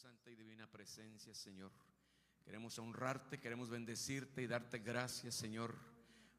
santa y divina presencia, Señor. Queremos honrarte, queremos bendecirte y darte gracias, Señor,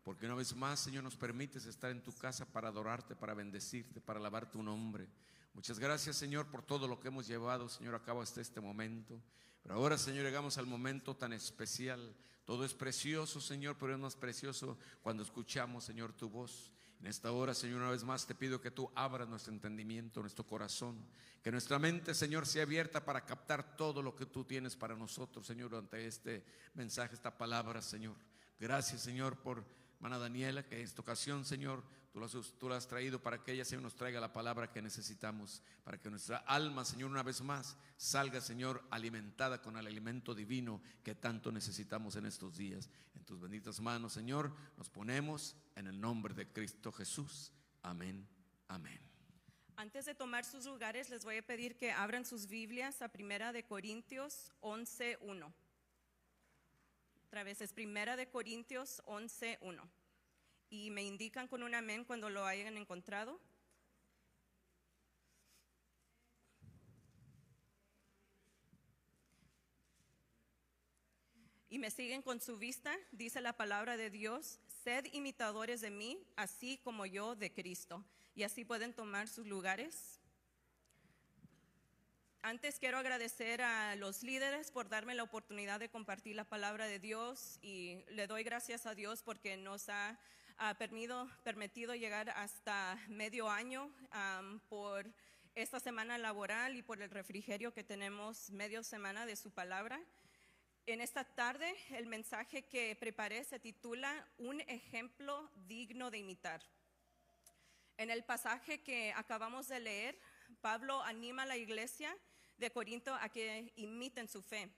porque una vez más, Señor, nos permites estar en tu casa para adorarte, para bendecirte, para alabar tu nombre. Muchas gracias, Señor, por todo lo que hemos llevado, Señor, a cabo hasta este momento. Pero ahora, Señor, llegamos al momento tan especial. Todo es precioso, Señor, pero es más precioso cuando escuchamos, Señor, tu voz. En esta hora, Señor, una vez más te pido que tú abras nuestro entendimiento, nuestro corazón, que nuestra mente, Señor, sea abierta para captar todo lo que tú tienes para nosotros, Señor, durante este mensaje, esta palabra, Señor. Gracias, Señor, por hermana Daniela, que en esta ocasión, Señor, tú la has traído para que ella, Señor, nos traiga la palabra que necesitamos, para que nuestra alma, Señor, una vez más salga, Señor, alimentada con el alimento divino que tanto necesitamos en estos días. En tus benditas manos, Señor, nos ponemos en el nombre de Cristo Jesús. Amén, amén. Antes de tomar sus lugares, les voy a pedir que abran sus Biblias a 1 Corintios 11:1. Otra vez es 1 Corintios 11:1. Y me indican con un amén cuando lo hayan encontrado. Y me siguen con su vista. Dice la palabra de Dios: sed imitadores de mí, así como yo de Cristo. Y así pueden tomar sus lugares. Antes quiero agradecer a los líderes por darme la oportunidad de compartir la palabra de Dios, y le doy gracias a Dios porque nos ha permitido llegar hasta medio año por esta semana laboral y por el refrigerio que tenemos medio semana de su palabra. En esta tarde el mensaje que preparé se titula Un ejemplo digno de imitar. En el pasaje que acabamos de leer, Pablo anima a la iglesia de Corinto a que imiten su fe.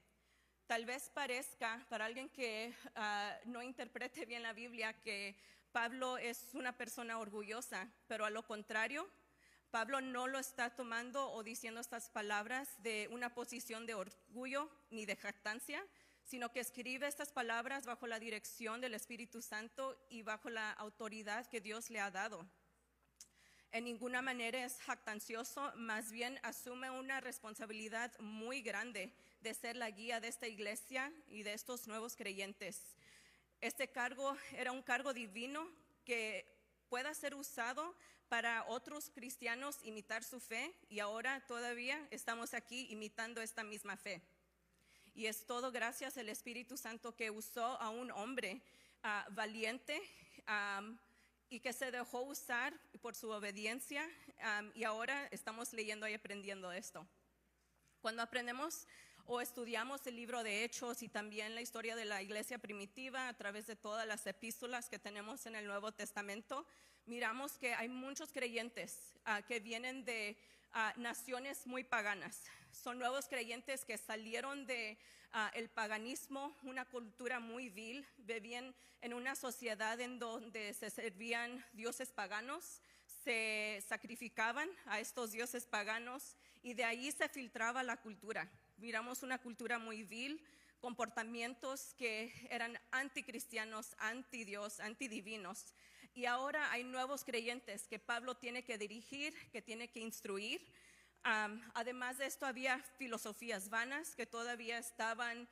Tal vez parezca para alguien que no interprete bien la Biblia que Pablo es una persona orgullosa, pero a lo contrario, Pablo no lo está tomando o diciendo estas palabras de una posición de orgullo ni de jactancia, sino que escribe estas palabras bajo la dirección del Espíritu Santo y bajo la autoridad que Dios le ha dado. En ninguna manera es jactancioso, más bien asume una responsabilidad muy grande de ser la guía de esta iglesia y de estos nuevos creyentes. Este cargo era un cargo divino que pueda ser usado para otros cristianos imitar su fe, y ahora todavía estamos aquí imitando esta misma fe. Y es todo gracias al Espíritu Santo que usó a un hombre valiente y que se dejó usar por su obediencia, y ahora estamos leyendo y aprendiendo esto. Cuando aprendemos o estudiamos el libro de Hechos y también la historia de la iglesia primitiva a través de todas las epístolas que tenemos en el Nuevo Testamento, miramos que hay muchos creyentes que vienen de naciones muy paganas. Son nuevos creyentes que salieron de el paganismo, una cultura muy vil. Vivían en una sociedad en donde se servían dioses paganos, se sacrificaban a estos dioses paganos, y de ahí se filtraba la cultura. Miramos una cultura muy vil, comportamientos que eran anticristianos, antidios, antidivinos. Y ahora hay nuevos creyentes que Pablo tiene que dirigir, que tiene que instruir. Además de esto, había filosofías vanas que todavía estaban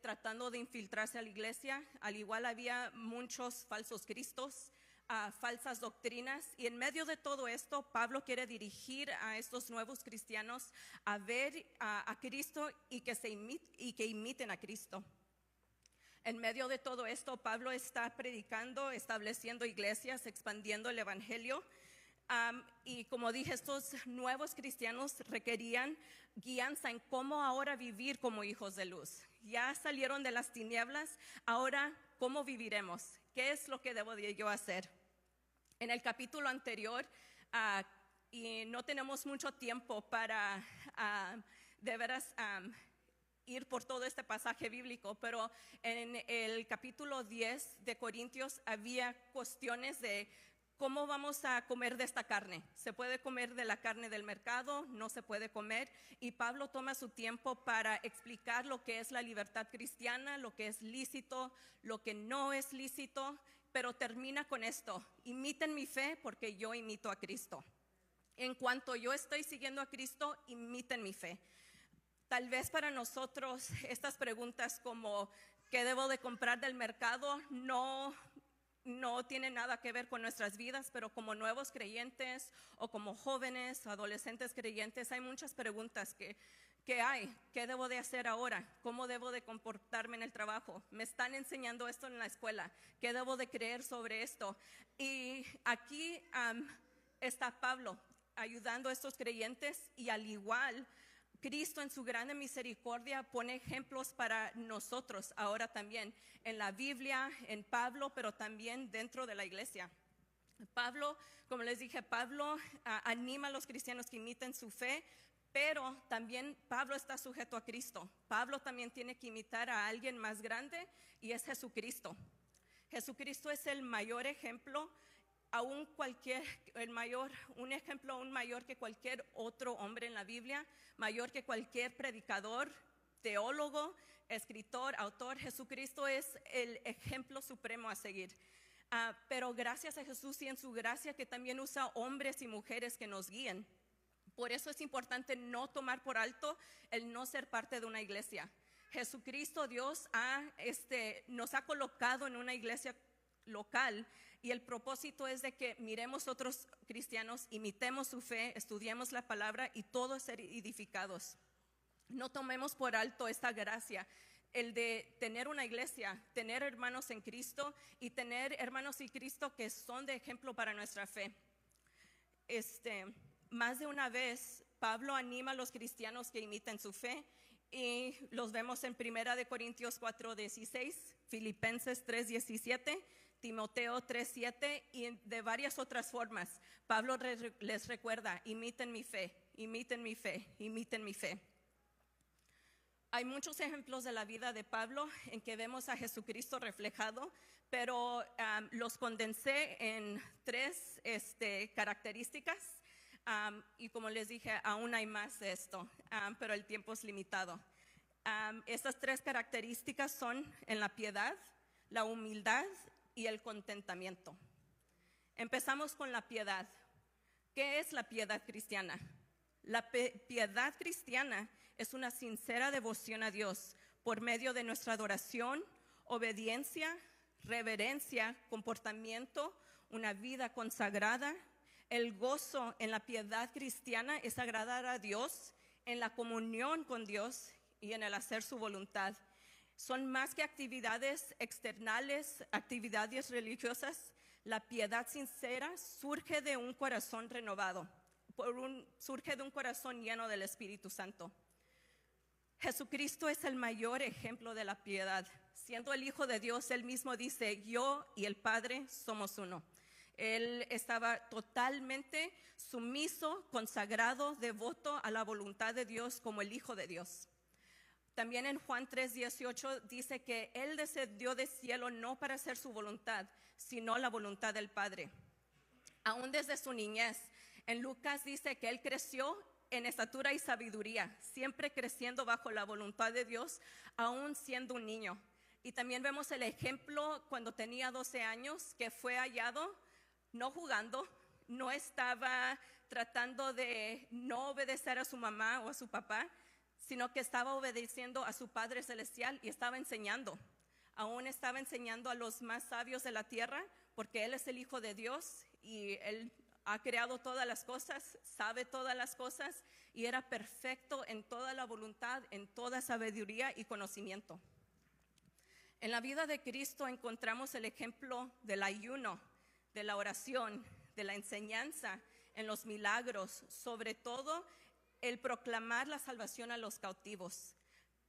tratando de infiltrarse a la iglesia. Al igual había muchos falsos cristos, falsas doctrinas, y en medio de todo esto Pablo quiere dirigir a estos nuevos cristianos a ver a Cristo y que imiten a Cristo. En medio de todo esto, Pablo está predicando, estableciendo iglesias, expandiendo el evangelio. Y como dije, estos nuevos cristianos requerían guianza en cómo ahora vivir como hijos de luz. Ya salieron de las tinieblas, ahora ¿cómo viviremos? ¿Qué es lo que debo de yo hacer? En el capítulo anterior, y no tenemos mucho tiempo para de veras ir por todo este pasaje bíblico, pero en el capítulo 10 de Corintios había cuestiones de ¿cómo vamos a comer de esta carne? ¿Se puede comer de la carne del mercado? ¿No se puede comer? Y Pablo toma su tiempo para explicar lo que es la libertad cristiana, lo que es lícito, lo que no es lícito, pero termina con esto: imiten mi fe porque yo imito a Cristo. En cuanto yo estoy siguiendo a Cristo, imiten mi fe. Tal vez para nosotros estas preguntas como ¿qué debo de comprar del mercado? No tienen nada que ver con nuestras vidas, pero como nuevos creyentes o como jóvenes, adolescentes creyentes, hay muchas preguntas que hay. ¿Qué debo de hacer ahora? ¿Cómo debo de comportarme en el trabajo? ¿Me están enseñando esto en la escuela? ¿Qué debo de creer sobre esto? Y aquí está Pablo ayudando a estos creyentes, y al igual Cristo en su grande misericordia pone ejemplos para nosotros ahora también en la Biblia, en Pablo, pero también dentro de la iglesia. Pablo, como les dije, Pablo anima a los cristianos que imiten su fe, pero también Pablo está sujeto a Cristo. Pablo también tiene que imitar a alguien más grande, y es Jesucristo. Jesucristo es el mayor ejemplo, un ejemplo aún mayor que cualquier otro hombre en la Biblia, mayor que cualquier predicador, teólogo, escritor, autor. Jesucristo es el ejemplo supremo a seguir. Pero gracias a Jesús y en su gracia que también usa hombres y mujeres que nos guíen. Por eso es importante no tomar por alto el no ser parte de una iglesia. Jesucristo, Dios, nos ha colocado en una iglesia local, y el propósito es de que miremos otros cristianos, imitemos su fe, estudiemos la palabra y todos ser edificados. No tomemos por alto esta gracia, el de tener una iglesia, tener hermanos en Cristo y tener hermanos en Cristo que son de ejemplo para nuestra fe. Más de una vez Pablo anima a los cristianos que imiten su fe, y los vemos en 1 Corintios 4:16, Filipenses 3:17, Timoteo 3:7 y de varias otras formas. Pablo les recuerda: imiten mi fe, imiten mi fe, imiten mi fe. Hay muchos ejemplos de la vida de Pablo en que vemos a Jesucristo reflejado, pero los condensé en 3 características. Y como les dije, aún hay más de esto, pero el tiempo es limitado. Estas 3 características son en la piedad, la humildad y el contentamiento. Empezamos con la piedad. ¿Qué es la piedad cristiana? La piedad cristiana es una sincera devoción a Dios por medio de nuestra adoración, obediencia, reverencia, comportamiento, una vida consagrada. El gozo en la piedad cristiana es agradar a Dios en la comunión con Dios y en el hacer su voluntad. Son más que actividades externales, actividades religiosas. La piedad sincera surge de un corazón renovado, surge de un corazón lleno del Espíritu Santo. Jesucristo es el mayor ejemplo de la piedad. Siendo el Hijo de Dios, Él mismo dice: yo y el Padre somos uno. Él estaba totalmente sumiso, consagrado, devoto a la voluntad de Dios como el Hijo de Dios. También en Juan 3:18 dice que Él descendió del cielo no para hacer su voluntad, sino la voluntad del Padre. Aún desde su niñez, en Lucas dice que Él creció en estatura y sabiduría, siempre creciendo bajo la voluntad de Dios, aún siendo un niño. Y también vemos el ejemplo cuando tenía 12 años, que fue hallado no jugando, no estaba tratando de no obedecer a su mamá o a su papá, sino que estaba obedeciendo a su Padre Celestial y estaba enseñando. Aún estaba enseñando a los más sabios de la tierra, porque Él es el Hijo de Dios y Él ha creado todas las cosas, sabe todas las cosas, y era perfecto en toda la voluntad, en toda sabiduría y conocimiento. En la vida de Cristo encontramos el ejemplo del ayuno, de la oración, de la enseñanza, en los milagros, sobre todo el proclamar la salvación a los cautivos.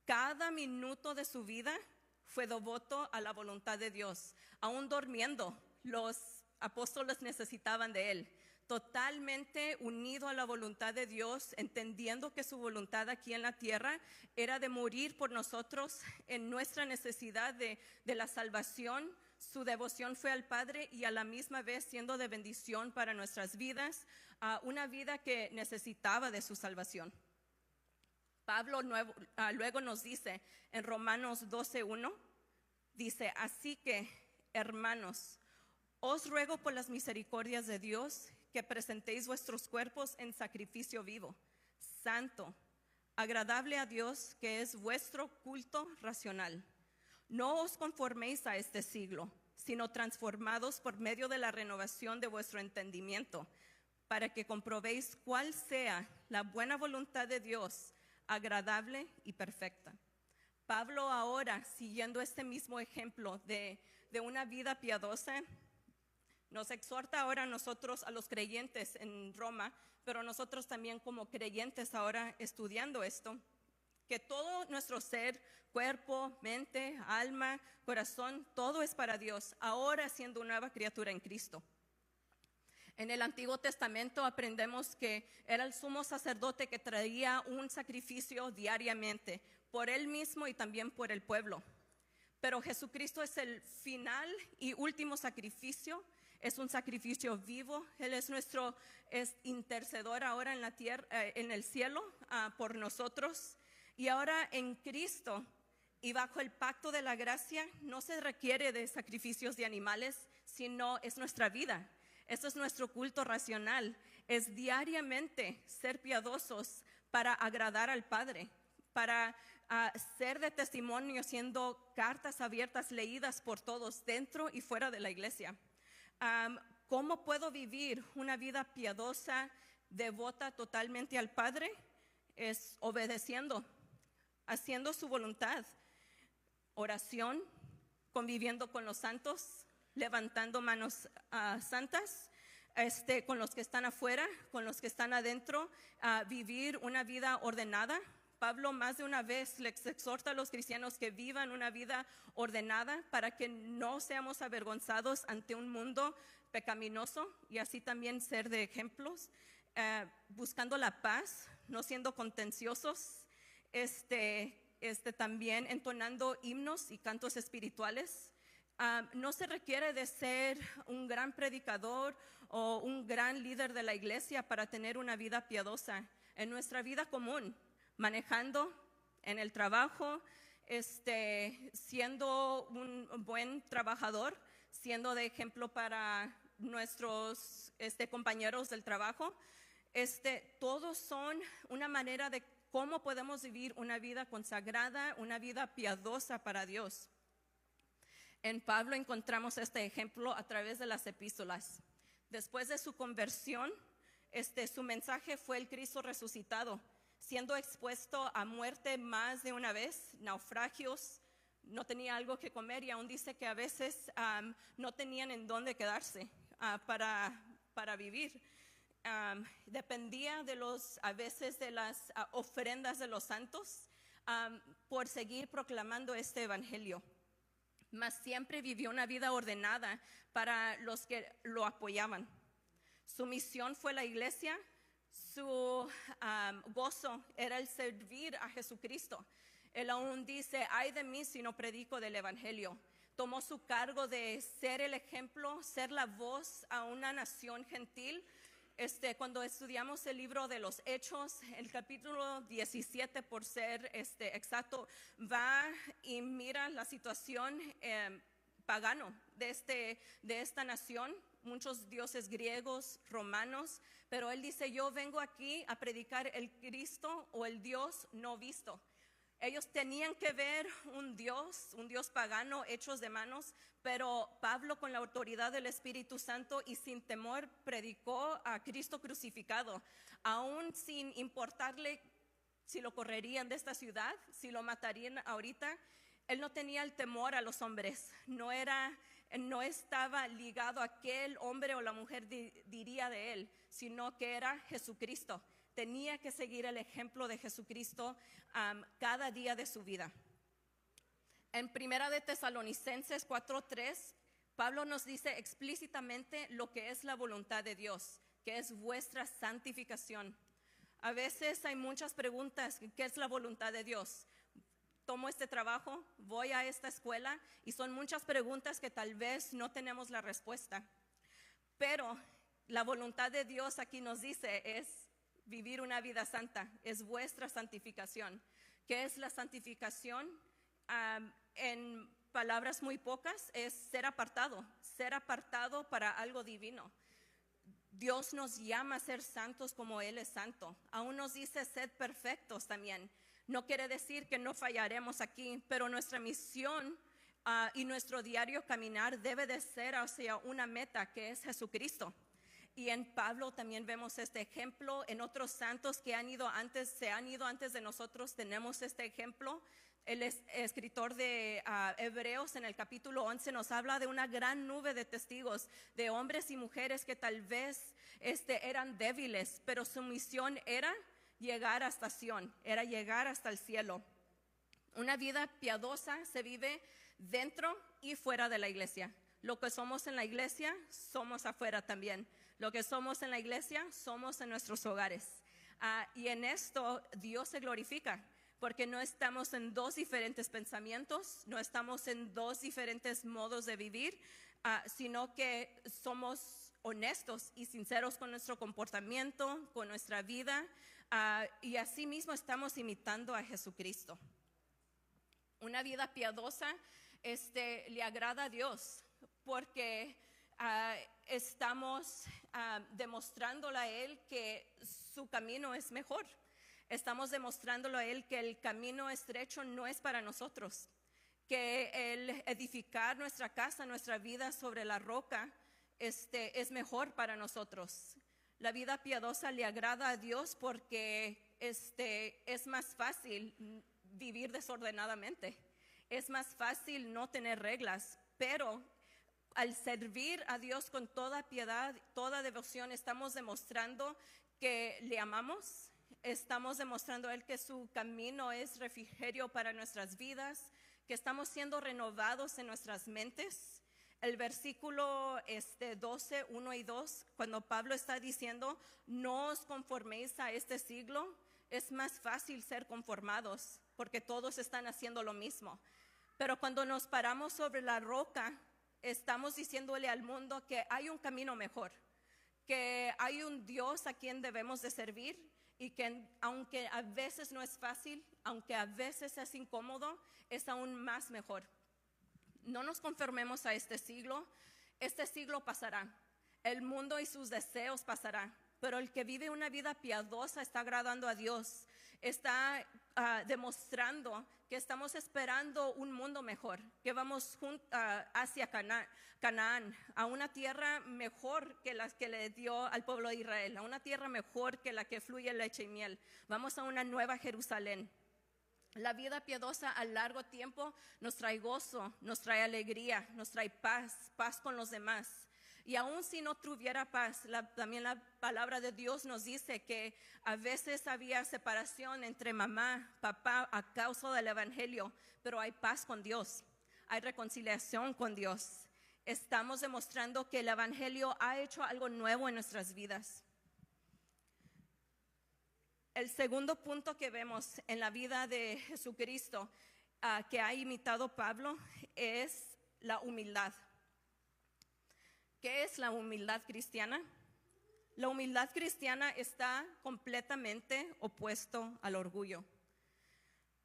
Cada minuto de su vida fue devoto a la voluntad de Dios. Aún durmiendo, los apóstoles necesitaban de Él. Totalmente unido a la voluntad de Dios, entendiendo que su voluntad aquí en la tierra era de morir por nosotros en nuestra necesidad de la salvación. Su devoción fue al Padre y a la misma vez siendo de bendición para nuestras vidas, una vida que necesitaba de su salvación. Pablo luego nos dice en Romanos 12:1, dice: así que, hermanos, os ruego por las misericordias de Dios que presentéis vuestros cuerpos en sacrificio vivo, santo, agradable a Dios, que es vuestro culto racional. No os conforméis a este siglo, sino transformados por medio de la renovación de vuestro entendimiento, para que comprobéis cuál sea la buena voluntad de Dios, agradable y perfecta. Pablo ahora, siguiendo este mismo ejemplo de una vida piadosa, nos exhorta ahora a nosotros, a los creyentes en Roma, pero nosotros también como creyentes ahora estudiando esto, que todo nuestro ser, cuerpo, mente, alma, corazón, todo es para Dios, ahora siendo una nueva criatura en Cristo. En el Antiguo Testamento aprendemos que era el sumo sacerdote que traía un sacrificio diariamente por él mismo y también por el pueblo. Pero Jesucristo es el final y último sacrificio. Es un sacrificio vivo. Él es nuestro intercedor ahora en la tierra, en el cielo, por nosotros. Y ahora en Cristo y bajo el pacto de la gracia no se requiere de sacrificios de animales, sino es nuestra vida. Esto es nuestro culto racional. Es diariamente ser piadosos para agradar al Padre, para ser de testimonio, siendo cartas abiertas leídas por todos dentro y fuera de la iglesia. ¿Cómo puedo vivir una vida piadosa, devota totalmente al Padre? Es obedeciendo, haciendo su voluntad, oración, conviviendo con los santos, levantando manos santas, con los que están afuera, con los que están adentro, vivir una vida ordenada. Pablo más de una vez les exhorta a los cristianos que vivan una vida ordenada para que no seamos avergonzados ante un mundo pecaminoso y así también ser de ejemplos, buscando la paz, no siendo contenciosos, también entonando himnos y cantos espirituales. No se requiere de ser un gran predicador o un gran líder de la iglesia para tener una vida piadosa. En nuestra vida común, manejando, en el trabajo, siendo un buen trabajador, siendo de ejemplo para nuestros compañeros del trabajo, todos son una manera de cómo podemos vivir una vida consagrada, una vida piadosa para Dios. En Pablo encontramos este ejemplo a través de las epístolas. Después de su conversión, su mensaje fue el Cristo resucitado, siendo expuesto a muerte más de una vez, naufragios, no tenía algo que comer y aún dice que a veces no tenían en dónde quedarse para vivir. Dependía a veces de las ofrendas de los santos por seguir proclamando este evangelio. Mas siempre vivió una vida ordenada para los que lo apoyaban. Su misión fue la iglesia, su gozo era el servir a Jesucristo. Él aún dice, ay de mí si no predico del evangelio. Tomó su cargo de ser el ejemplo, ser la voz a una nación gentil. Cuando estudiamos el libro de los Hechos, el capítulo 17, por ser exacto, va y mira la situación pagano de esta nación, muchos dioses griegos, romanos, pero él dice, yo vengo aquí a predicar el Cristo o el Dios no visto. Ellos tenían que ver un Dios pagano, hechos de manos, pero Pablo con la autoridad del Espíritu Santo y sin temor predicó a Cristo crucificado, aún sin importarle si lo correrían de esta ciudad, si lo matarían ahorita. Él no tenía el temor a los hombres, no estaba ligado a aquel hombre o la mujer diría de él, sino que era Jesucristo. Tenía que seguir el ejemplo de Jesucristo cada día de su vida. En Primera de Tesalonicenses 4:3, Pablo nos dice explícitamente lo que es la voluntad de Dios, que es vuestra santificación. A veces hay muchas preguntas, ¿qué es la voluntad de Dios? Tomo este trabajo, voy a esta escuela y son muchas preguntas que tal vez no tenemos la respuesta. Pero la voluntad de Dios aquí nos dice es vivir una vida santa, es vuestra santificación. ¿Qué es la santificación? En palabras muy pocas, es ser apartado para algo divino. Dios nos llama a ser santos como Él es santo. Aún nos dice sed perfectos también. No quiere decir que no fallaremos aquí, pero nuestra misión y nuestro diario caminar debe de ser hacia una meta que es Jesucristo. Y en Pablo también vemos este ejemplo. En otros santos que se han ido antes de nosotros, tenemos este ejemplo. El escritor de Hebreos en el capítulo 11 nos habla de una gran nube de testigos, de hombres y mujeres que tal vez eran débiles, pero su misión era llegar hasta Sión, era llegar hasta el cielo. Una vida piadosa se vive dentro y fuera de la iglesia. Lo que somos en la iglesia, somos afuera también. Lo que somos en la iglesia, somos en nuestros hogares. Y en esto Dios se glorifica, porque no estamos en dos diferentes pensamientos, no estamos en dos diferentes modos de vivir, sino que somos honestos y sinceros con nuestro comportamiento, con nuestra vida, y así mismo estamos imitando a Jesucristo. Una vida piadosa le agrada a Dios, porque estamos demostrándole a Él que su camino es mejor. Estamos demostrándole a Él que el camino estrecho no es para nosotros, que el edificar nuestra casa, nuestra vida sobre la roca, es mejor para nosotros. La vida piadosa le agrada a Dios porque es más fácil vivir desordenadamente, es más fácil no tener reglas, pero al servir a Dios con toda piedad, toda devoción, estamos demostrando que le amamos. Estamos demostrando a Él que su camino es refrigerio para nuestras vidas, que estamos siendo renovados en nuestras mentes. El versículo 12, 1 y 2, cuando Pablo está diciendo, no os conforméis a este siglo, es más fácil ser conformados, porque todos están haciendo lo mismo. Pero cuando nos paramos sobre la roca, estamos diciéndole al mundo que hay un camino mejor, que hay un Dios a quien debemos de servir, y que aunque a veces no es fácil, aunque a veces es incómodo, es aún más mejor. No nos conformemos a este siglo pasará, el mundo y sus deseos pasarán, pero el que vive una vida piadosa está agradando a Dios, está demostrando que estamos esperando un mundo mejor, que vamos hacia Canaán, a una tierra mejor que la que le dio al pueblo de Israel, a una tierra mejor que la que fluye leche y miel. Vamos a una nueva Jerusalén. La vida piadosa a largo tiempo nos trae gozo, nos trae alegría, nos trae paz con los demás. Y aun si no tuviera paz, también la palabra de Dios nos dice que a veces había separación entre mamá, papá a causa del evangelio, pero hay paz con Dios, hay reconciliación con Dios. Estamos demostrando que el evangelio ha hecho algo nuevo en nuestras vidas. El segundo punto que vemos en la vida de Jesucristo que ha imitado Pablo es la humildad. ¿Qué es la humildad cristiana? La humildad cristiana está completamente opuesto al orgullo.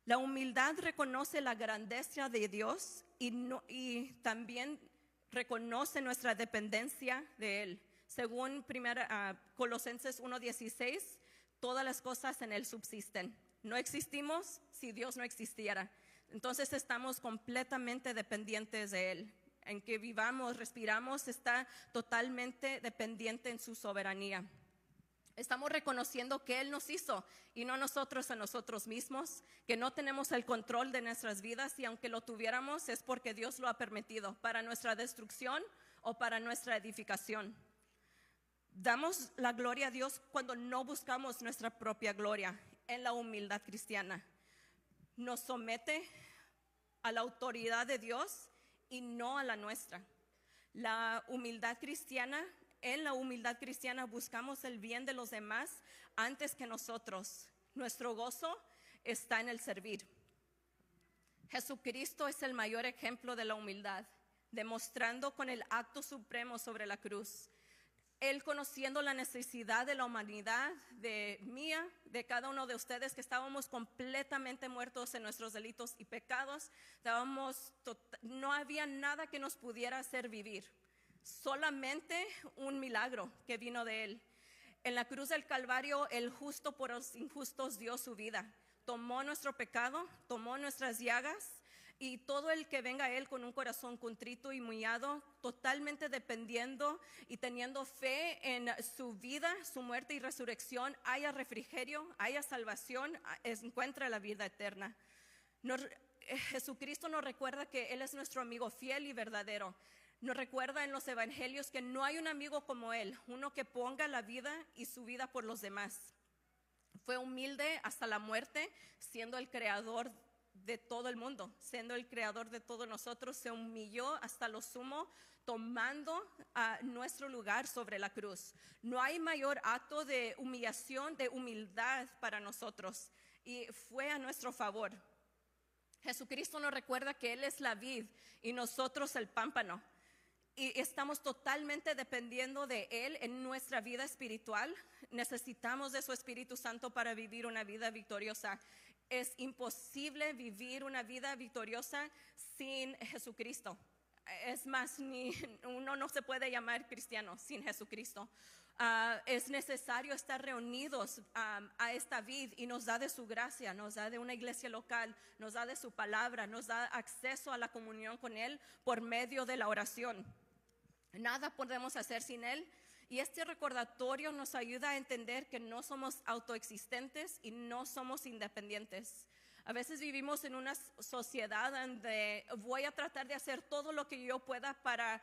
La humildad reconoce la grandeza de Dios y también reconoce nuestra dependencia de Él. Según Colosenses 1:16, todas las cosas en Él subsisten. No existimos si Dios no existiera. Entonces estamos completamente dependientes de Él. En que vivamos, respiramos, está totalmente dependiente en su soberanía. Estamos reconociendo que Él nos hizo y no nosotros a nosotros mismos, que no tenemos el control de nuestras vidas y aunque lo tuviéramos es porque Dios lo ha permitido para nuestra destrucción o para nuestra edificación. Damos la gloria a Dios cuando no buscamos nuestra propia gloria en la humildad cristiana. Nos somete a la autoridad de Dios y no a la nuestra. La humildad cristiana, en la humildad cristiana buscamos el bien de los demás antes que nosotros. Nuestro gozo está en el servir. Jesucristo es el mayor ejemplo de la humildad, demostrando con el acto supremo sobre la cruz. Él conociendo la necesidad de la humanidad, de mía, de cada uno de ustedes, que estábamos completamente muertos en nuestros delitos y pecados, no había nada que nos pudiera hacer vivir. solamente un milagro que vino de Él. En la cruz del Calvario, el justo por los injustos dio su vida. Tomó nuestro pecado, tomó nuestras llagas, y todo el que venga a Él con un corazón contrito y humillado, totalmente dependiendo y teniendo fe en su vida, su muerte y resurrección, haya refrigerio, haya salvación, encuentra la vida eterna. Jesucristo nos recuerda que Él es nuestro amigo fiel y verdadero. Nos recuerda en los evangelios que no hay un amigo como Él, uno que ponga la vida y su vida por los demás. Fue humilde hasta la muerte, siendo el creador de todo el mundo, siendo el creador de todos nosotros. Se humilló hasta lo sumo, tomando nuestro lugar sobre la cruz. No hay mayor acto de humillación, de humildad para nosotros, y fue a nuestro favor. Jesucristo nos recuerda que Él es la vid y nosotros el pámpano, y estamos totalmente dependiendo de Él en nuestra vida espiritual. Necesitamos de su Espíritu Santo para vivir una vida victoriosa. Es imposible vivir una vida victoriosa sin Jesucristo. Es más, uno no se puede llamar cristiano sin Jesucristo. Es necesario estar reunidos a esta vid, y nos da de su gracia, nos da de una iglesia local, nos da de su palabra, nos da acceso a la comunión con Él por medio de la oración. Nada podemos hacer sin Él. Y este recordatorio nos ayuda a entender que no somos autoexistentes y no somos independientes. A veces vivimos en una sociedad donde voy a tratar de hacer todo lo que yo pueda para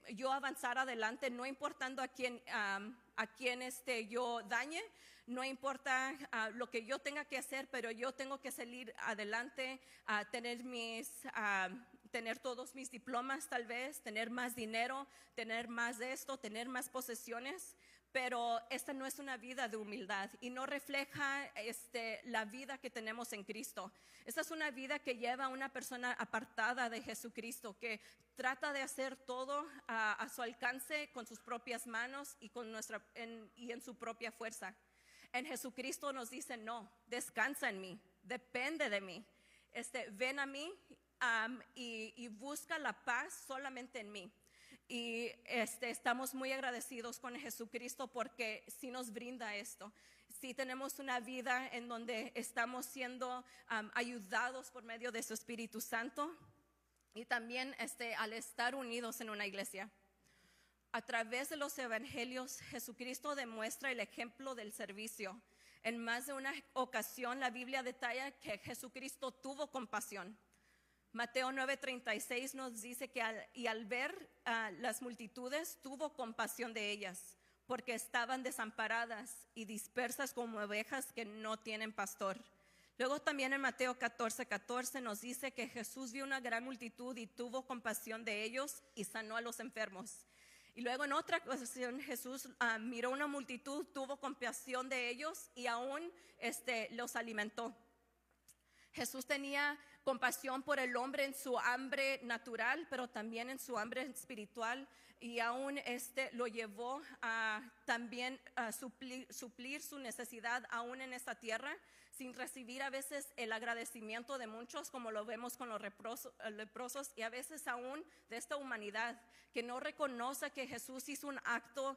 yo avanzar adelante, no importando a quién yo dañe, no importa lo que yo tenga que hacer, pero yo tengo que salir adelante, tener todos mis diplomas, tal vez, tener más dinero, tener más de esto, tener más posesiones. Pero esta no es una vida de humildad y no refleja la vida que tenemos en Cristo. Esta es una vida que lleva a una persona apartada de Jesucristo, que trata de hacer todo a su alcance con sus propias manos y en su propia fuerza. En Jesucristo nos dice: no, descansa en mí, depende de mí. Ven a mí y busca la paz solamente en mí. Y estamos muy agradecidos con Jesucristo porque sí nos brinda esto. Sí tenemos una vida en donde estamos siendo ayudados por medio de su Espíritu Santo, y también al estar unidos en una iglesia. A través de los evangelios, Jesucristo demuestra el ejemplo del servicio. En más de una ocasión, la Biblia detalla que Jesucristo tuvo compasión. Mateo 9:36 nos dice que al ver las multitudes, tuvo compasión de ellas, porque estaban desamparadas y dispersas como ovejas que no tienen pastor. Luego también en Mateo 14:14 nos dice que Jesús vio una gran multitud y tuvo compasión de ellos y sanó a los enfermos. Y luego en otra ocasión Jesús miró una multitud, tuvo compasión de ellos y aún los alimentó. Jesús tenía compasión por el hombre en su hambre natural, pero también en su hambre espiritual, y aún lo llevó a también suplir su necesidad aún en esta tierra, sin recibir a veces el agradecimiento de muchos, como lo vemos con los leprosos, y a veces aún de esta humanidad que no reconoce que Jesús hizo un acto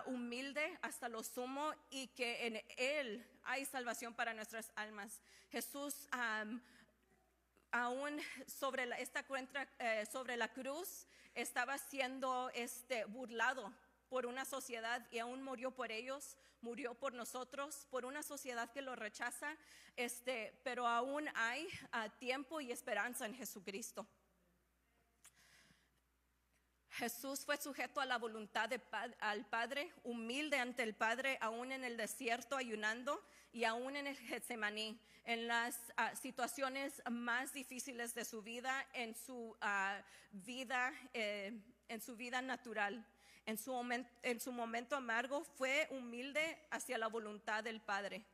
humilde hasta lo sumo, y que en Él hay salvación para nuestras almas. Jesús aún sobre la cruz estaba siendo burlado por una sociedad, y aún murió por ellos, murió por nosotros, por una sociedad que lo rechaza, pero aún hay tiempo y esperanza en Jesucristo. Jesús fue sujeto a la voluntad al Padre, humilde ante el Padre, aún en el desierto ayunando, y aún en el Getsemaní, en las situaciones más difíciles de su vida, en su vida natural. En su momento amargo fue humilde hacia la voluntad del Padre.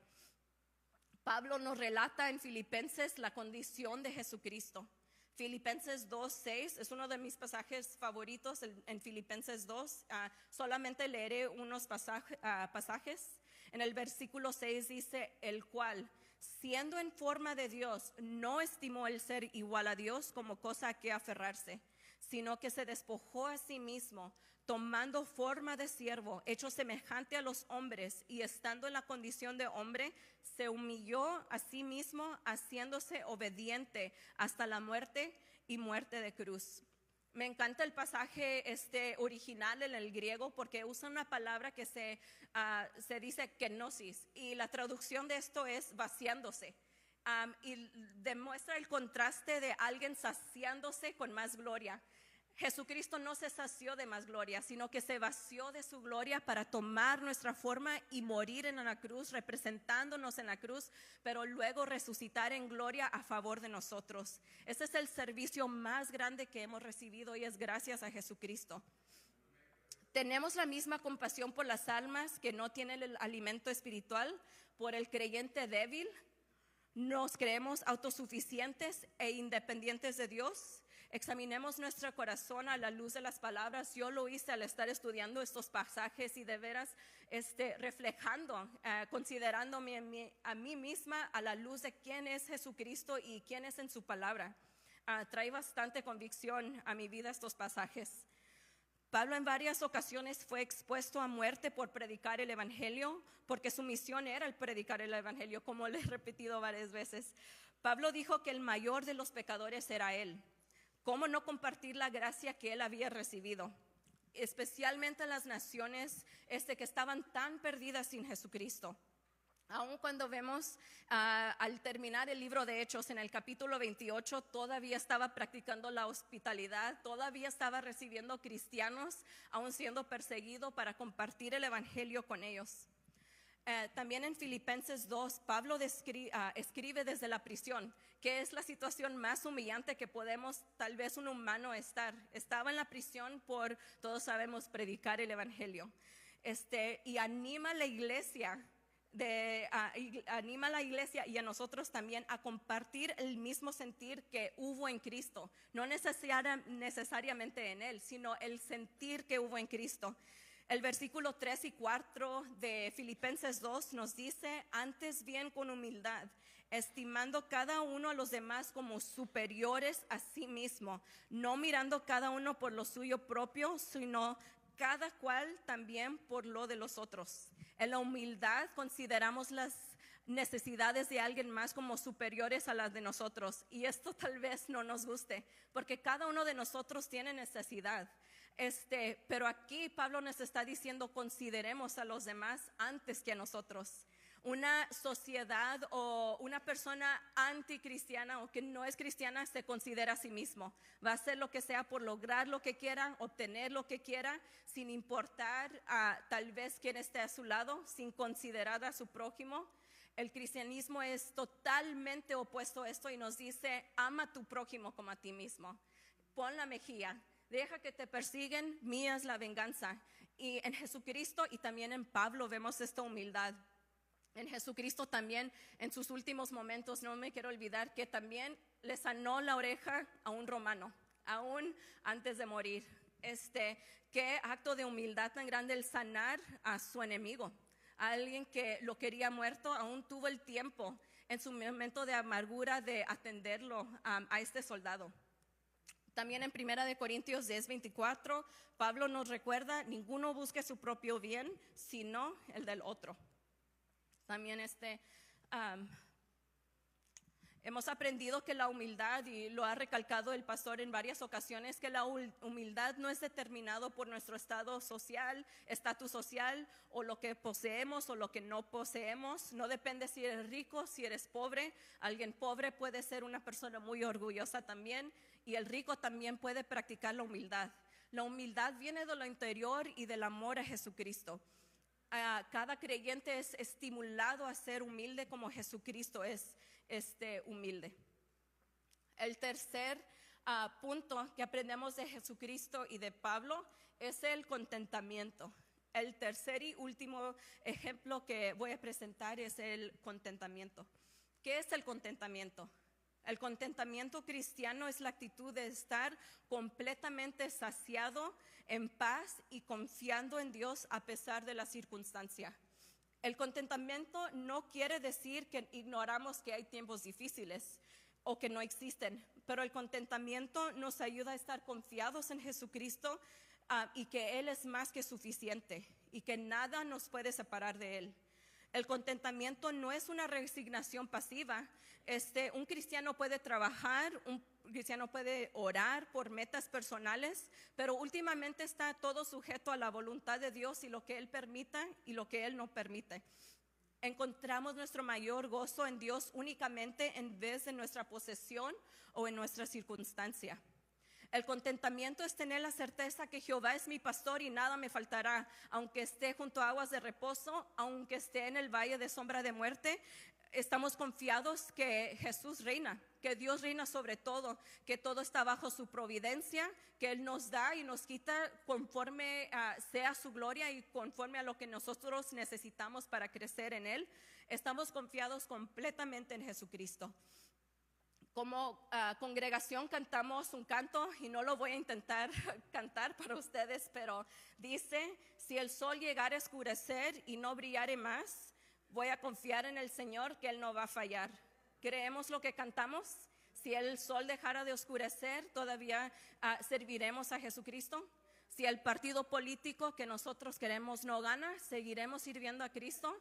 Pablo nos relata en Filipenses la condición de Jesucristo. Filipenses 2:6 es uno de mis pasajes favoritos en Filipenses 2. Solamente leeré unos pasajes. En el versículo 6 dice: el cual, siendo en forma de Dios, no estimó el ser igual a Dios como cosa a que aferrarse, sino que se despojó a sí mismo, tomando forma de siervo, hecho semejante a los hombres, y estando en la condición de hombre, se humilló a sí mismo, haciéndose obediente hasta la muerte y muerte de cruz. Me encanta el pasaje original en el griego porque usa una palabra que se dice kenosis, y la traducción de esto es vaciándose. Y demuestra el contraste de alguien saciándose con más gloria. Jesucristo no se sació de más gloria, sino que se vació de su gloria para tomar nuestra forma y morir en la cruz, representándonos en la cruz, pero luego resucitar en gloria a favor de nosotros. Ese es el servicio más grande que hemos recibido y es gracias a Jesucristo. Tenemos la misma compasión por las almas que no tienen el alimento espiritual, por el creyente débil. Nos creemos autosuficientes e independientes de Dios. Examinemos nuestro corazón a la luz de las palabras. Yo lo hice al estar estudiando estos pasajes y de veras reflejando, considerándome a mí misma a la luz de quién es Jesucristo y quién es en su palabra. Trae bastante convicción a mi vida estos pasajes. Pablo en varias ocasiones fue expuesto a muerte por predicar el evangelio, porque su misión era el predicar el evangelio, como le he repetido varias veces. Pablo dijo que el mayor de los pecadores era él. ¿Cómo no compartir la gracia que él había recibido? Especialmente en las naciones que estaban tan perdidas sin Jesucristo. Aun cuando vemos al terminar el libro de Hechos en el capítulo 28, todavía estaba practicando la hospitalidad, todavía estaba recibiendo cristianos, aún siendo perseguido para compartir el evangelio con ellos. También en Filipenses 2, Pablo escribe desde la prisión, que es la situación más humillante que podemos tal vez un humano estar. Estaba en la prisión por, todos sabemos, predicar el evangelio. Y anima a la iglesia y a nosotros también a compartir el mismo sentir que hubo en Cristo. No necesariamente en Él, sino el sentir que hubo en Cristo. El versículo 3 y 4 de Filipenses 2 nos dice: antes bien con humildad, estimando cada uno a los demás como superiores a sí mismo, no mirando cada uno por lo suyo propio, sino cada cual también por lo de los otros. En la humildad consideramos las necesidades de alguien más como superiores a las de nosotros, y esto tal vez no nos guste, porque cada uno de nosotros tiene necesidad. Pero aquí Pablo nos está diciendo: consideremos a los demás antes que a nosotros. Una sociedad o una persona anticristiana o que no es cristiana se considera a sí mismo. Va a hacer lo que sea por lograr lo que quiera, obtener lo que quiera, sin importar tal vez quién esté a su lado, sin considerar a su prójimo. El cristianismo es totalmente opuesto a esto y nos dice: ama a tu prójimo como a ti mismo. Pon la mejilla. Deja que te persiguen, mía es la venganza. Y en Jesucristo y también en Pablo vemos esta humildad. En Jesucristo también, en sus últimos momentos, no me quiero olvidar que también le sanó la oreja a un romano, aún antes de morir. Qué acto de humildad tan grande el sanar a su enemigo. A alguien que lo quería muerto, aún tuvo el tiempo en su momento de amargura de atenderlo a este soldado. También en 1 Corintios 10:24, Pablo nos recuerda: ninguno busque su propio bien, sino el del otro. También hemos aprendido que la humildad, y lo ha recalcado el pastor en varias ocasiones, que la humildad no es determinado por nuestro estatus social, o lo que poseemos o lo que no poseemos. No depende si eres rico, si eres pobre. Alguien pobre puede ser una persona muy orgullosa también, y el rico también puede practicar la humildad. La humildad viene de lo interior y del amor a Jesucristo. Cada creyente es estimulado a ser humilde como Jesucristo es humilde. El tercer punto que aprendemos de Jesucristo y de Pablo es el contentamiento. El tercer y último ejemplo que voy a presentar es el contentamiento. ¿Qué es el contentamiento? El contentamiento cristiano es la actitud de estar completamente saciado, en paz y confiando en Dios a pesar de la circunstancia. El contentamiento no quiere decir que ignoramos que hay tiempos difíciles. o que no existen, pero el contentamiento nos ayuda a estar confiados en Jesucristo y que Él es más que suficiente y que nada nos puede separar de Él. El contentamiento no es una resignación pasiva. Un cristiano puede trabajar, un cristiano puede orar por metas personales, pero últimamente está todo sujeto a la voluntad de Dios y lo que Él permita y lo que Él no permite. Encontramos nuestro mayor gozo en Dios únicamente en vez de nuestra posesión o en nuestra circunstancia. El contentamiento es tener la certeza que Jehová es mi pastor y nada me faltará. Aunque esté junto a aguas de reposo, aunque esté en el valle de sombra de muerte, estamos confiados que Jesús reina, que Dios reina sobre todo, que todo está bajo su providencia, que Él nos da y nos quita conforme sea su gloria y conforme a lo que nosotros necesitamos para crecer en Él. Estamos confiados completamente en Jesucristo. Como congregación cantamos un canto y no lo voy a intentar cantar para ustedes, pero dice: si el sol llegara a oscurecer y no brillare más, voy a confiar en el Señor que Él no va a fallar. ¿Creemos lo que cantamos? Si el sol dejara de oscurecer, todavía serviremos a Jesucristo. Si el partido político que nosotros queremos no gana, seguiremos sirviendo a Cristo.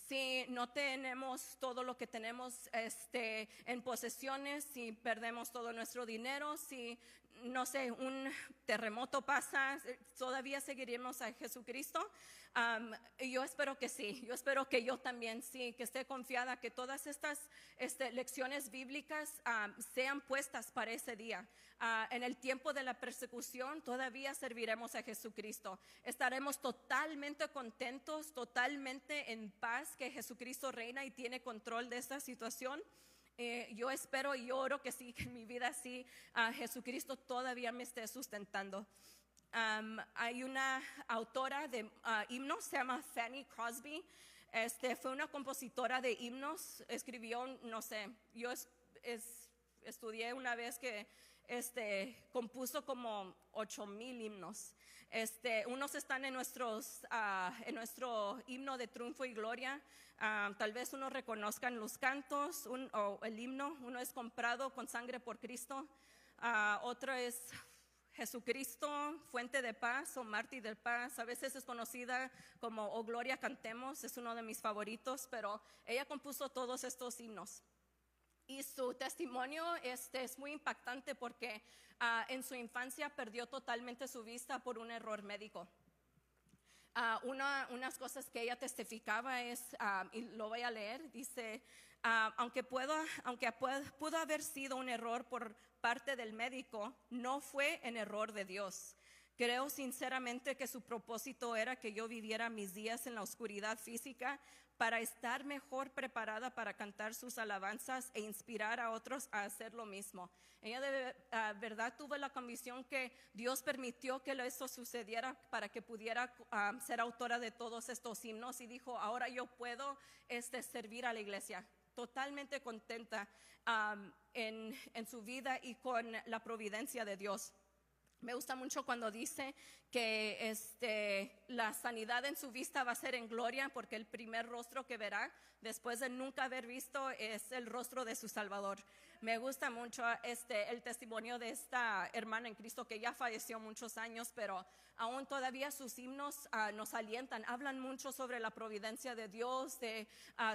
Si no tenemos todo lo que tenemos en posesiones, si perdemos todo nuestro dinero, si no sé, un terremoto pasa, todavía seguiremos a Jesucristo. Yo espero que sí, yo espero que yo también sí, que esté confiada que todas estas lecciones bíblicas sean puestas para ese día. En el tiempo de la persecución todavía serviremos a Jesucristo. Estaremos totalmente contentos, totalmente en paz, que Jesucristo reina y tiene control de esta situación. Yo espero y oro que sí, que en mi vida sí, Jesucristo todavía me esté sustentando. Hay una autora de himnos, se llama Fanny Crosby. Fue una compositora de himnos. Escribió, no sé, yo estudié una vez que compuso como 8,000 himnos. Unos están en nuestro himno de triunfo y gloria. Tal vez unos reconozcan los cantos o el himno. Uno es comprado con sangre por Cristo. Otro es Jesucristo, fuente de paz o mártir de paz. A veces es conocida como Oh Gloria Cantemos, es uno de mis favoritos, pero ella compuso todos estos himnos. Y su testimonio es muy impactante porque en su infancia perdió totalmente su vista por un error médico. Unas cosas que ella testificaba es, y lo voy a leer, dice: aunque pudo haber sido un error por parte del médico, no fue en error de Dios. Creo sinceramente que su propósito era que yo viviera mis días en la oscuridad física para estar mejor preparada para cantar sus alabanzas e inspirar a otros a hacer lo mismo. Ella de verdad tuvo la convicción que Dios permitió que esto sucediera para que pudiera ser autora de todos estos himnos, y dijo: ahora yo puedo servir a la iglesia. Totalmente contenta en su vida y con la providencia de Dios. Me gusta mucho cuando dice que la sanidad en su vista va a ser en gloria, porque el primer rostro que verá después de nunca haber visto es el rostro de su Salvador. Me gusta mucho el testimonio de esta hermana en Cristo que ya falleció muchos años, pero aún todavía sus himnos nos alientan. Hablan mucho sobre la providencia de Dios, de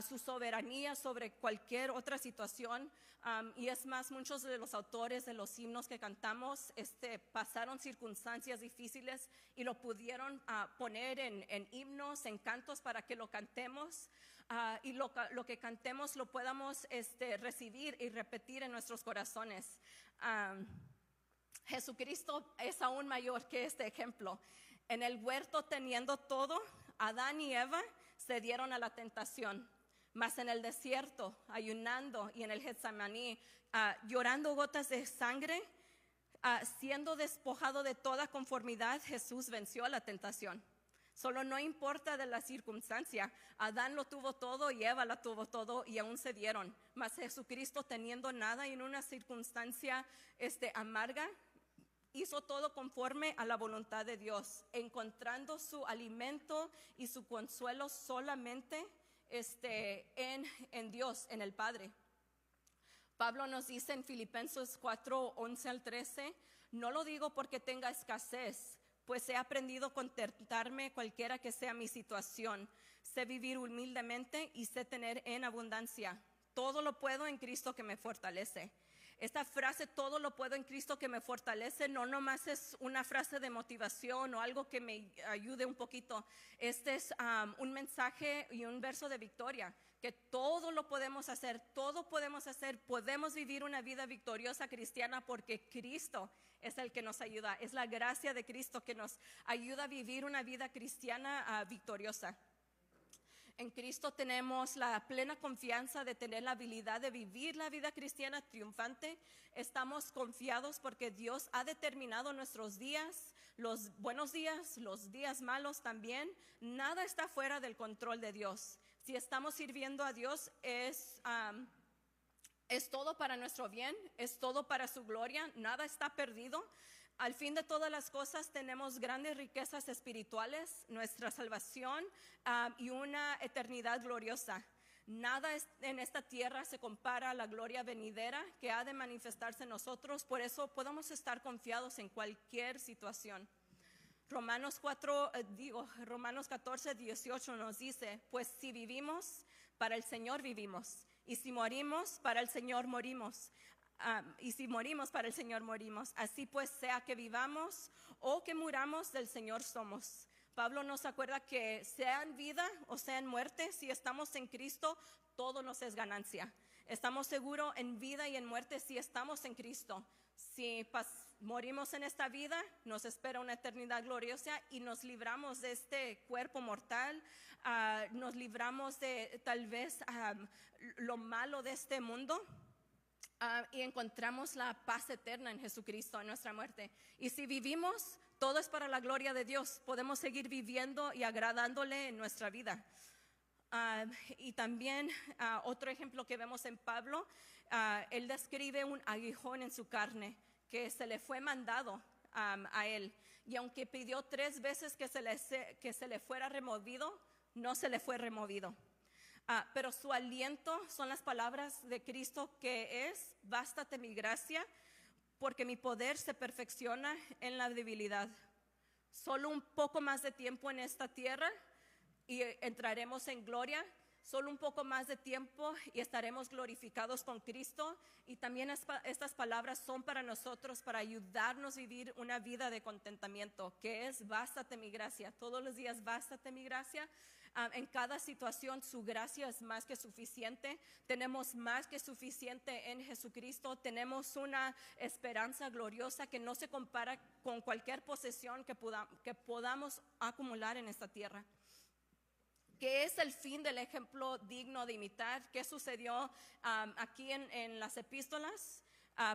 su soberanía sobre cualquier otra situación. Y es más, muchos de los autores de los himnos que cantamos pasaron circunstancias difíciles y lo pudieron poner en himnos, en cantos, para que lo cantemos. Y lo que cantemos lo podamos recibir y repetir en nuestros corazones. Jesucristo es aún mayor que este ejemplo. En el huerto, teniendo todo, Adán y Eva se dieron a la tentación. Mas en el desierto, ayunando, y en el Getsemaní, llorando gotas de sangre, siendo despojado de toda conformidad, Jesús venció la tentación. Solo no importa de la circunstancia. Adán lo tuvo todo y Eva lo tuvo todo y aún se dieron. Mas Jesucristo, teniendo nada y en una circunstancia amarga, hizo todo conforme a la voluntad de Dios, encontrando su alimento y su consuelo solamente en Dios, en el Padre. Pablo nos dice en Filipenses 4, 11 al 13, no lo digo porque tenga escasez, pues he aprendido a contentarme cualquiera que sea mi situación. Sé vivir humildemente y sé tener en abundancia. Todo lo puedo en Cristo que me fortalece. Esta frase, todo lo puedo en Cristo que me fortalece, no nomás es una frase de motivación o algo que me ayude un poquito. Este es un mensaje y un verso de victoria, que todo lo podemos hacer, todo podemos hacer, podemos vivir una vida victoriosa cristiana porque Cristo es el que nos ayuda. Es la gracia de Cristo que nos ayuda a vivir una vida cristiana victoriosa. En Cristo tenemos la plena confianza de tener la habilidad de vivir la vida cristiana triunfante. Estamos confiados porque Dios ha determinado nuestros días, los buenos días, los días malos también. Nada está fuera del control de Dios. Si estamos sirviendo a Dios es todo para nuestro bien, es todo para su gloria, nada está perdido. Al fin de todas las cosas tenemos grandes riquezas espirituales, nuestra salvación y una eternidad gloriosa. Nada en esta tierra se compara a la gloria venidera que ha de manifestarse en nosotros, por eso podemos estar confiados en cualquier situación. Romanos 14, 18 nos dice, pues si vivimos, para el Señor vivimos, y si morimos, para el Señor morimos. Y si morimos, para el Señor morimos. Así pues, sea que vivamos o que muramos, del Señor somos. Pablo nos acuerda que sea en vida o sea en muerte, si estamos en Cristo, todo nos es ganancia. Estamos seguros en vida y en muerte si estamos en Cristo. Si morimos en esta vida, nos espera una eternidad gloriosa y nos libramos de este cuerpo mortal, nos libramos de tal vez lo malo de este mundo. Y encontramos la paz eterna en Jesucristo, en nuestra muerte. Y si vivimos, todo es para la gloria de Dios. Podemos seguir viviendo y agradándole en nuestra vida. Y también otro ejemplo que vemos en Pablo, él describe un aguijón en su carne que se le fue mandado a él. Y aunque pidió 3 veces que se le fuera removido, no se le fue removido. Pero su aliento son las palabras de Cristo que es, bástate mi gracia, porque mi poder se perfecciona en la debilidad. Solo un poco más de tiempo en esta tierra y entraremos en gloria. Solo un poco más de tiempo y estaremos glorificados con Cristo. Y también estas palabras son para nosotros, para ayudarnos a vivir una vida de contentamiento, que es, bástate mi gracia. Todos los días, bástate mi gracia. En cada situación su gracia es más que suficiente. Tenemos más que suficiente en Jesucristo. Tenemos una esperanza gloriosa que no se compara con cualquier posesión que podamos acumular en esta tierra. ¿Qué es el fin del ejemplo digno de imitar? ¿Qué sucedió aquí en las epístolas?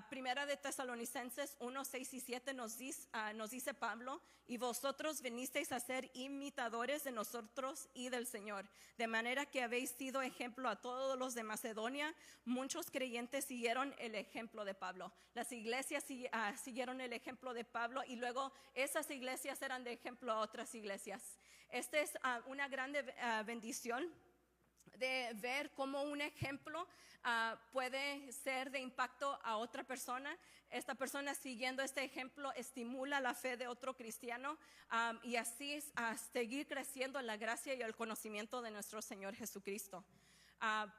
Primera de Tesalonicenses 1, 6 y 7 nos dice Pablo, y vosotros vinisteis a ser imitadores de nosotros y del Señor, de manera que habéis sido ejemplo a todos los de Macedonia. Muchos creyentes siguieron el ejemplo de Pablo. Las iglesias siguieron el ejemplo de Pablo y luego esas iglesias eran de ejemplo a otras iglesias. Esta es una grande bendición de ver cómo un ejemplo puede ser de impacto a otra persona. Esta persona siguiendo este ejemplo estimula la fe de otro cristiano y así seguir creciendo en la gracia y el conocimiento de nuestro Señor Jesucristo.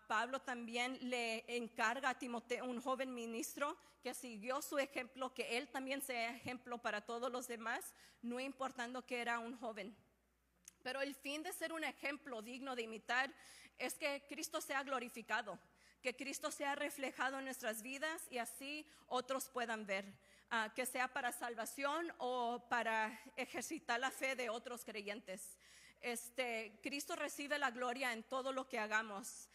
Pablo también le encarga a Timoteo, un joven ministro, que siguió su ejemplo, que él también sea ejemplo para todos los demás, no importando que era un joven. Pero el fin de ser un ejemplo digno de imitar es que Cristo sea glorificado, que Cristo sea reflejado en nuestras vidas y así otros puedan ver, que sea para salvación o para ejercitar la fe de otros creyentes. Cristo recibe la gloria en todo lo que hagamos.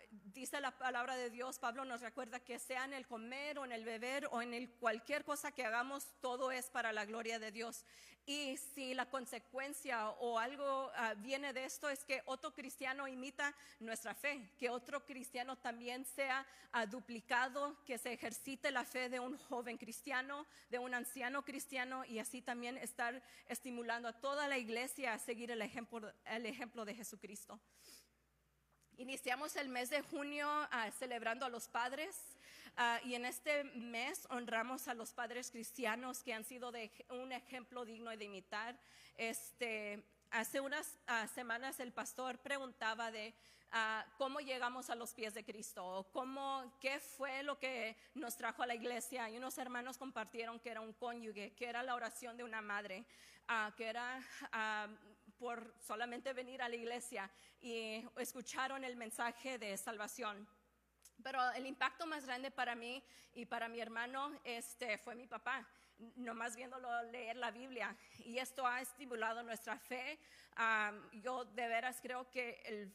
Dice la palabra de Dios, Pablo nos recuerda que sea en el comer o en el beber o en cualquier cosa que hagamos, todo es para la gloria de Dios. Y si la consecuencia o algo viene de esto es que otro cristiano imita nuestra fe, que otro cristiano también sea duplicado, que se ejercite la fe de un joven cristiano, de un anciano cristiano y así también estar estimulando a toda la iglesia a seguir el ejemplo de Jesucristo. Iniciamos el mes de junio celebrando a los padres. Y en este mes honramos a los padres cristianos que han sido un ejemplo digno de imitar. Hace unas semanas el pastor preguntaba de cómo llegamos a los pies de Cristo, qué fue lo que nos trajo a la iglesia. Y unos hermanos compartieron que era un cónyuge, que era la oración de una madre, que era por solamente venir a la iglesia y escucharon el mensaje de salvación. Pero el impacto más grande para mí y para mi hermano fue mi papá, nomás viéndolo leer la Biblia. Y esto ha estimulado nuestra fe. Yo de veras creo que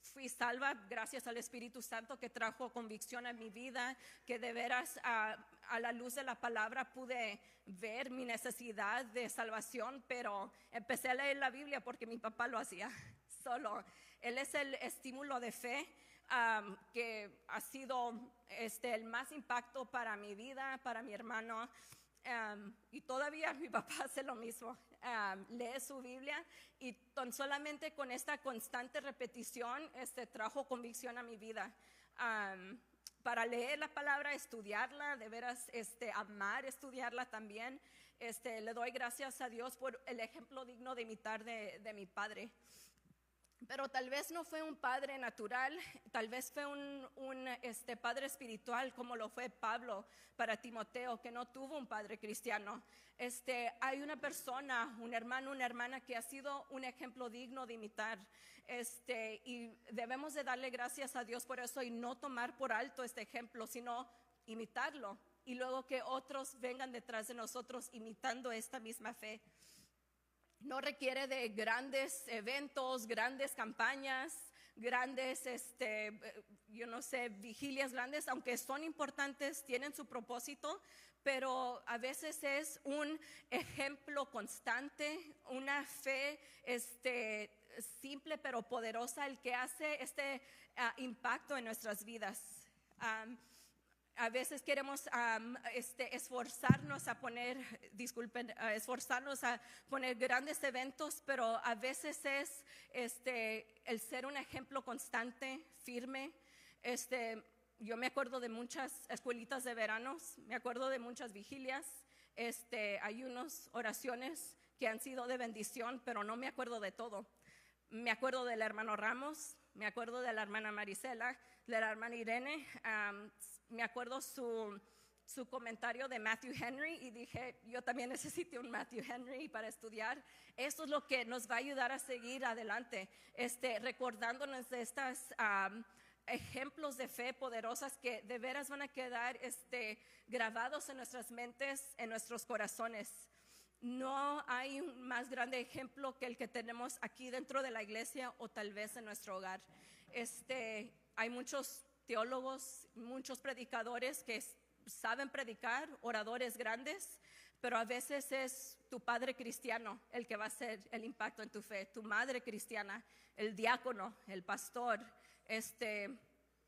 fui salva gracias al Espíritu Santo que trajo convicción a mi vida, que de veras a la luz de la palabra pude ver mi necesidad de salvación, pero empecé a leer la Biblia porque mi papá lo hacía solo. Él es el estímulo de fe que ha sido el más impacto para mi vida, para mi hermano, y todavía mi papá hace lo mismo. Lee su Biblia y tan solamente con esta constante repetición trajo convicción a mi vida, para leer la palabra, estudiarla, de veras amar estudiarla también. Le doy gracias a Dios por el ejemplo digno de imitar de mi padre. Pero tal vez no fue un padre natural, tal vez fue un padre espiritual como lo fue Pablo para Timoteo, que no tuvo un padre cristiano. Hay una persona, un hermano, una hermana que ha sido un ejemplo digno de imitar, y debemos de darle gracias a Dios por eso y no tomar por alto este ejemplo, sino imitarlo y luego que otros vengan detrás de nosotros imitando esta misma fe. No requiere de grandes eventos, grandes campañas, grandes, vigilias grandes, aunque son importantes, tienen su propósito, pero a veces es un ejemplo constante, una fe simple pero poderosa el que hace impacto en nuestras vidas. A veces queremos esforzarnos a poner grandes eventos, pero a veces es el ser un ejemplo constante, firme. Yo me acuerdo de muchas escuelitas de veranos, me acuerdo de muchas vigilias, ayunos, oraciones que han sido de bendición, pero no me acuerdo de todo. Me acuerdo del hermano Ramos, me acuerdo de la hermana Marisela, de la hermana Irene. Me acuerdo su comentario de Matthew Henry y dije, yo también necesito un Matthew Henry para estudiar. Eso es lo que nos va a ayudar a seguir adelante, recordándonos de estos ejemplos de fe poderosas que de veras van a quedar grabados en nuestras mentes, en nuestros corazones. No hay un más grande ejemplo que el que tenemos aquí dentro de la iglesia o tal vez en nuestro hogar. Hay muchos teólogos, muchos predicadores que saben predicar, oradores grandes, pero a veces es tu padre cristiano el que va a hacer el impacto en tu fe, tu madre cristiana, el diácono, el pastor.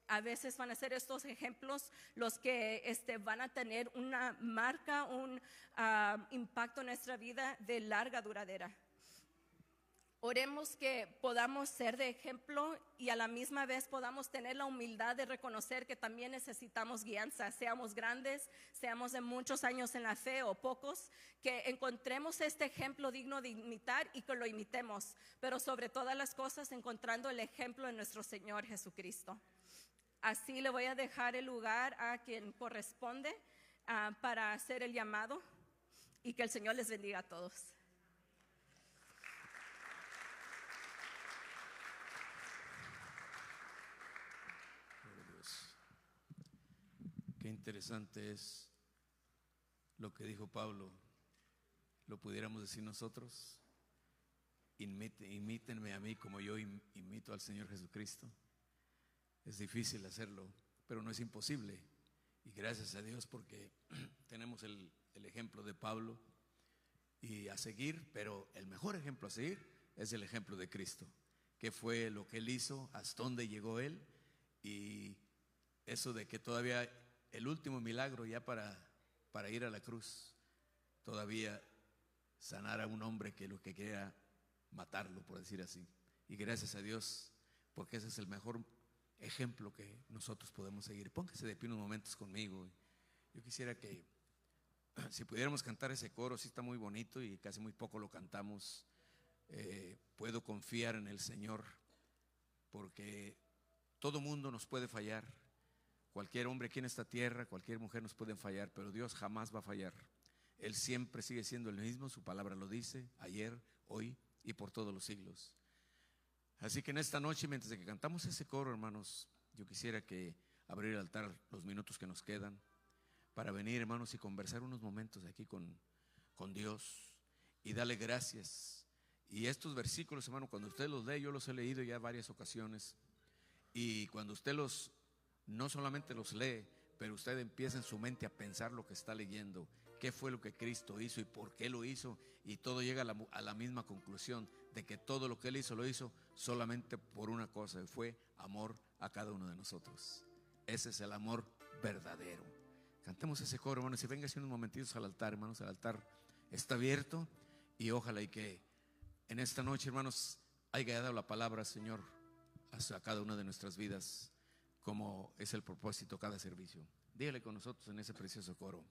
A veces van a ser estos ejemplos los que van a tener una marca, un impacto en nuestra vida de larga duradera. Oremos que podamos ser de ejemplo y a la misma vez podamos tener la humildad de reconocer que también necesitamos guianza, seamos grandes, seamos de muchos años en la fe o pocos, que encontremos este ejemplo digno de imitar y que lo imitemos, pero sobre todas las cosas encontrando el ejemplo de nuestro Señor Jesucristo. Así le voy a dejar el lugar a quien corresponde para hacer el llamado y que el Señor les bendiga a todos. Qué interesante es lo que dijo Pablo. Lo pudiéramos decir nosotros. Imítenme a mí como yo imito al Señor Jesucristo. Es difícil hacerlo, pero no es imposible. Y gracias a Dios porque tenemos el ejemplo de Pablo y a seguir, pero el mejor ejemplo a seguir es el ejemplo de Cristo. ¿Qué fue lo que Él hizo? ¿Hasta dónde llegó Él? Y eso de que todavía el último milagro ya para ir a la cruz, todavía sanar a un hombre que lo que quería matarlo, por decir así. Y gracias a Dios porque ese es el mejor ejemplo que nosotros podemos seguir. Póngase de pie unos momentos conmigo. Yo quisiera que si pudiéramos cantar ese coro, sí está muy bonito y casi muy poco lo cantamos. Puedo confiar en el Señor, porque todo mundo nos puede fallar. Cualquier hombre aquí en esta tierra, cualquier mujer nos pueden fallar, pero Dios jamás va a fallar. Él siempre sigue siendo el mismo, su palabra lo dice, ayer, hoy y por todos los siglos. Así que en esta noche, mientras que cantamos ese coro, hermanos, yo quisiera que abrir el altar los minutos que nos quedan para venir, hermanos, y conversar unos momentos aquí con Dios y darle gracias. Y estos versículos, hermano, cuando usted los lee, yo los he leído ya varias ocasiones, y cuando usted no solamente los lee, pero usted empieza en su mente a pensar lo que está leyendo, qué fue lo que Cristo hizo y por qué lo hizo, y todo llega a la misma conclusión de que todo lo que Él hizo lo hizo solamente por una cosa, y fue amor a cada uno de nosotros. Ese es el amor verdadero. Cantemos ese coro, hermanos, y venga unos momentitos al altar, hermanos. El altar está abierto, y ojalá y que en esta noche, hermanos, haya dado la palabra, Señor, a cada una de nuestras vidas, como es el propósito cada servicio. Dígale con nosotros en ese precioso coro.